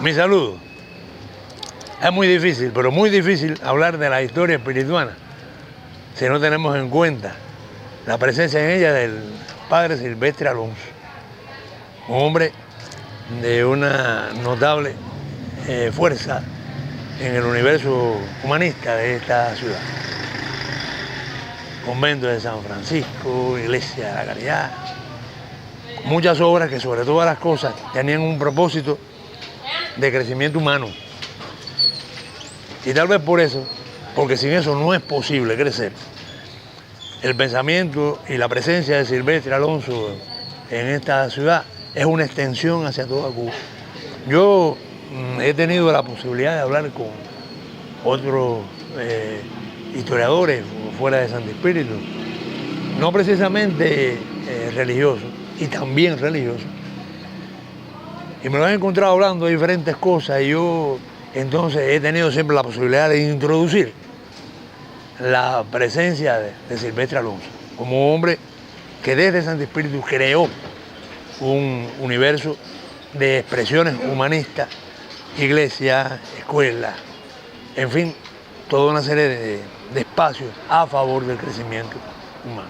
Mi saludo. Es muy difícil, pero muy difícil hablar de la historia espirituana si no tenemos en cuenta la presencia en ella del padre Silvestre Alonso, un hombre de una notable fuerza en el universo humanista de esta ciudad. Convento de San Francisco, Iglesia de la Caridad, muchas obras que sobre todas las cosas tenían un propósito de crecimiento humano. Y tal vez por eso, porque sin eso no es posible crecer, el pensamiento y la presencia de Silvestre Alonso en esta ciudad es una extensión hacia toda Cuba. Yo he tenido la posibilidad de hablar con otros historiadores fuera de Santo Espíritu, no precisamente religiosos, y también religiosos, y me lo he encontrado hablando de diferentes cosas, y yo entonces he tenido siempre la posibilidad de introducir la presencia de Silvestre Alonso, como hombre que desde Santo Espíritu creó un universo de expresiones humanistas, iglesias, escuelas, en fin, toda una serie de espacios a favor del crecimiento humano.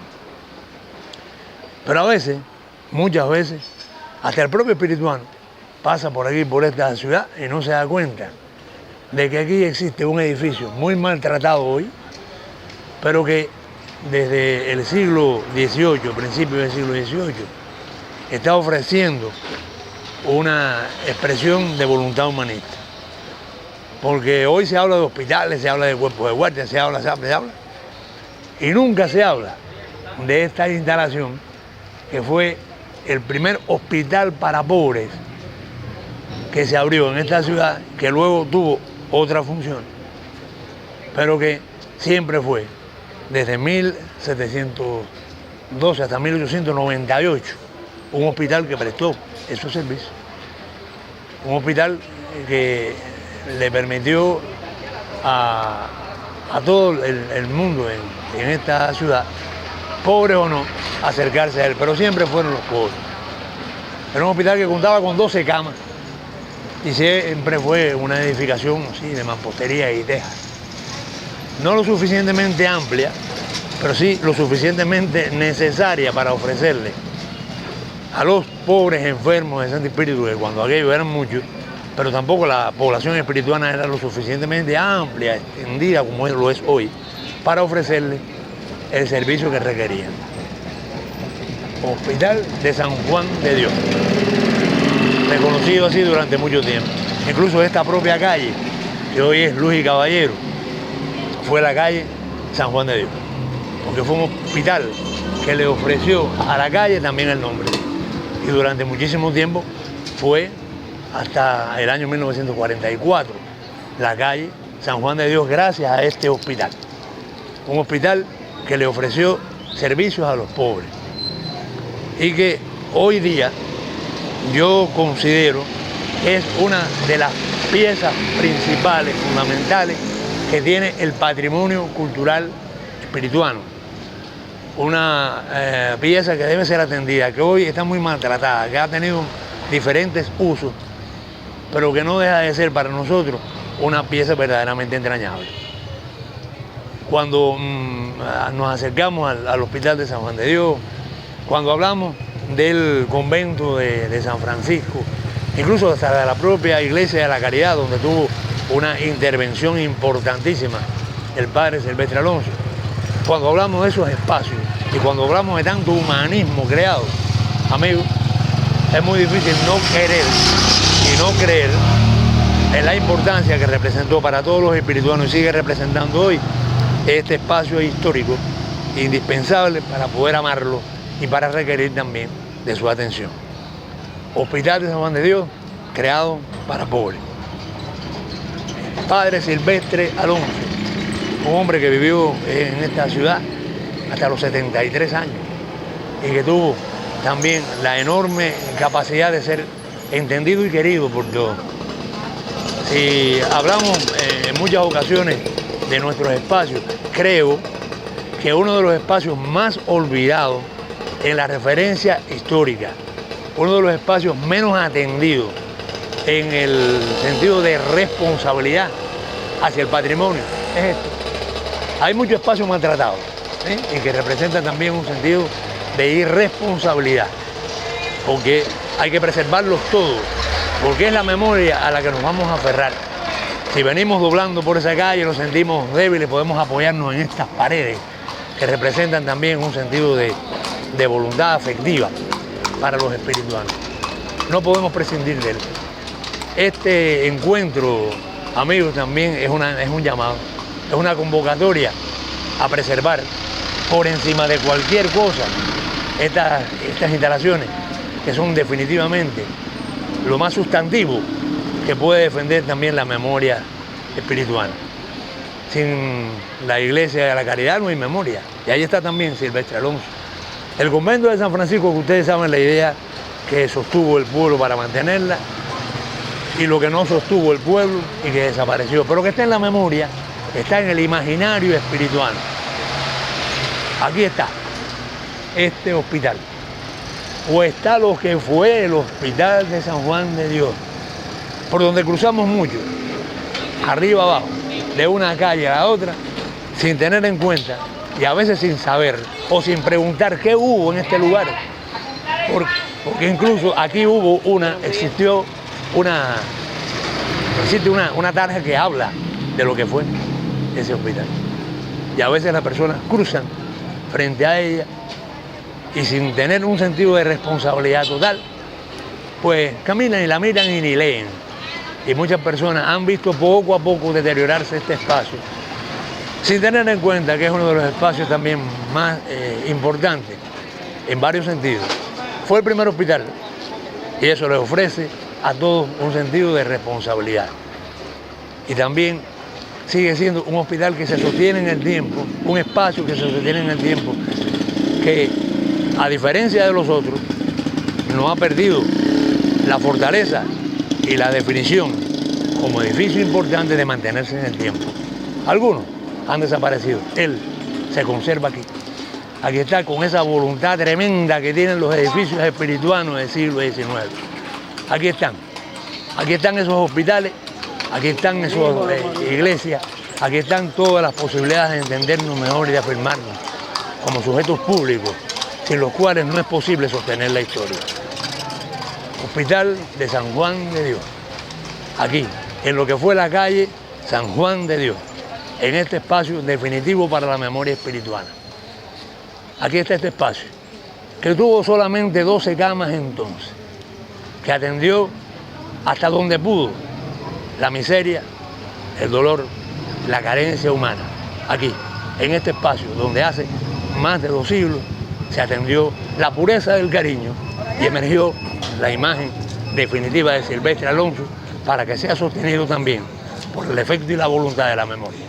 Pero a veces, muchas veces, hasta el propio espirituano pasa por aquí, por esta ciudad, y no se da cuenta de que aquí existe un edificio muy maltratado hoy, pero que desde el siglo XVIII, principios del siglo XVIII, está ofreciendo una expresión de voluntad humanista. Porque hoy se habla de hospitales, se habla de cuerpos de guardia, se habla, y nunca se habla de esta instalación que fue el primer hospital para pobres que se abrió en esta ciudad, que luego tuvo otra función, pero que siempre fue, desde 1712 hasta 1898, un hospital que prestó esos servicios. Un hospital que le permitió a todo el mundo en esta ciudad, pobres o no, acercarse a él, pero siempre fueron los pobres. Era un hospital que contaba con 12 camas y siempre fue una edificación sí, de mampostería y teja. No lo suficientemente amplia, pero sí lo suficientemente necesaria para ofrecerle a los pobres enfermos de Santo Espíritu, que cuando aquellos eran muchos, pero tampoco la población espirituana era lo suficientemente amplia, extendida como lo es hoy, para ofrecerle el servicio que requerían. Hospital de San Juan de Dios, reconocido así durante mucho tiempo. Incluso esta propia calle, que hoy es Luz y Caballero, fue la calle San Juan de Dios, porque fue un hospital que le ofreció a la calle también el nombre. Y durante muchísimo tiempo fue, hasta el año 1944, la calle San Juan de Dios gracias a este hospital. Un hospital que le ofreció servicios a los pobres y que hoy día yo considero que es una de las piezas principales, fundamentales, que tiene el patrimonio cultural espirituano. Una pieza que debe ser atendida, que hoy está muy maltratada, que ha tenido diferentes usos, pero que no deja de ser para nosotros una pieza verdaderamente entrañable. Cuando nos acercamos al Hospital de San Juan de Dios, cuando hablamos del convento de San Francisco, incluso hasta de la propia Iglesia de la Caridad, donde tuvo una intervención importantísima el padre Silvestre Alonso, cuando hablamos de esos espacios y cuando hablamos de tanto humanismo creado, amigos, es muy difícil no querer y no creer en la importancia que representó para todos los espirituanos y sigue representando hoy este espacio histórico indispensable para poder amarlo y para requerir también de su atención. Hospital de San Juan de Dios, creado para pobres. Padre Silvestre Alonso, un hombre que vivió en esta ciudad hasta los 73 años y que tuvo también la enorme capacidad de ser entendido y querido por todos. Si hablamos en muchas ocasiones de nuestros espacios, creo que uno de los espacios más olvidados en la referencia histórica, uno de los espacios menos atendidos en el sentido de responsabilidad hacia el patrimonio, es esto. Hay muchos espacios maltratados, ¿sí? Y que representan también un sentido de irresponsabilidad, porque hay que preservarlos todos, porque es la memoria a la que nos vamos a aferrar. Si venimos doblando por esa calle, nos sentimos débiles, podemos apoyarnos en estas paredes, que representan también un sentido de voluntad afectiva para los espirituanos. No podemos prescindir de él. Este encuentro, amigos, también es un llamado, es una convocatoria a preservar por encima de cualquier cosa estas instalaciones, que son definitivamente lo más sustantivo que puede defender también la memoria espiritual. Sin la Iglesia de la Caridad no hay memoria. Y ahí está también Silvestre Alonso. El convento de San Francisco, que ustedes saben la idea que sostuvo el pueblo para mantenerla, y lo que no sostuvo el pueblo y que desapareció, pero que está en la memoria, está en el imaginario espiritual. Aquí está este hospital, o está lo que fue el Hospital de San Juan de Dios, por donde cruzamos mucho, arriba abajo, de una calle a la otra, sin tener en cuenta y a veces sin saber o sin preguntar qué hubo en este lugar, porque incluso aquí existe una tarja que habla de lo que fue ese hospital. Y a veces las personas cruzan frente a ella y sin tener un sentido de responsabilidad total, pues caminan y la miran y ni leen. Y muchas personas han visto poco a poco deteriorarse este espacio, sin tener en cuenta que es uno de los espacios también más importantes en varios sentidos. Fue el primer hospital y eso les ofrece a todos un sentido de responsabilidad. Y también sigue siendo un hospital que se sostiene en el tiempo, un espacio que se sostiene en el tiempo, que a diferencia de los otros, no ha perdido la fortaleza y la definición como edificio importante de mantenerse en el tiempo. Algunos han desaparecido, él se conserva aquí. Aquí está con esa voluntad tremenda que tienen los edificios espirituanos del siglo XIX. Aquí están esos hospitales, aquí están esas iglesias, aquí están todas las posibilidades de entendernos mejor y de afirmarnos como sujetos públicos, sin los cuales no es posible sostener la historia. Hospital de San Juan de Dios, aquí, en lo que fue la calle San Juan de Dios, en este espacio definitivo para la memoria espiritual. Aquí está este espacio, que tuvo solamente 12 camas entonces, que atendió hasta donde pudo la miseria, el dolor, la carencia humana. Aquí, en este espacio, donde hace más de 2 siglos se atendió la pureza del cariño y emergió la imagen definitiva de Silvestre Alonso para que sea sostenido también por el efecto y la voluntad de la memoria.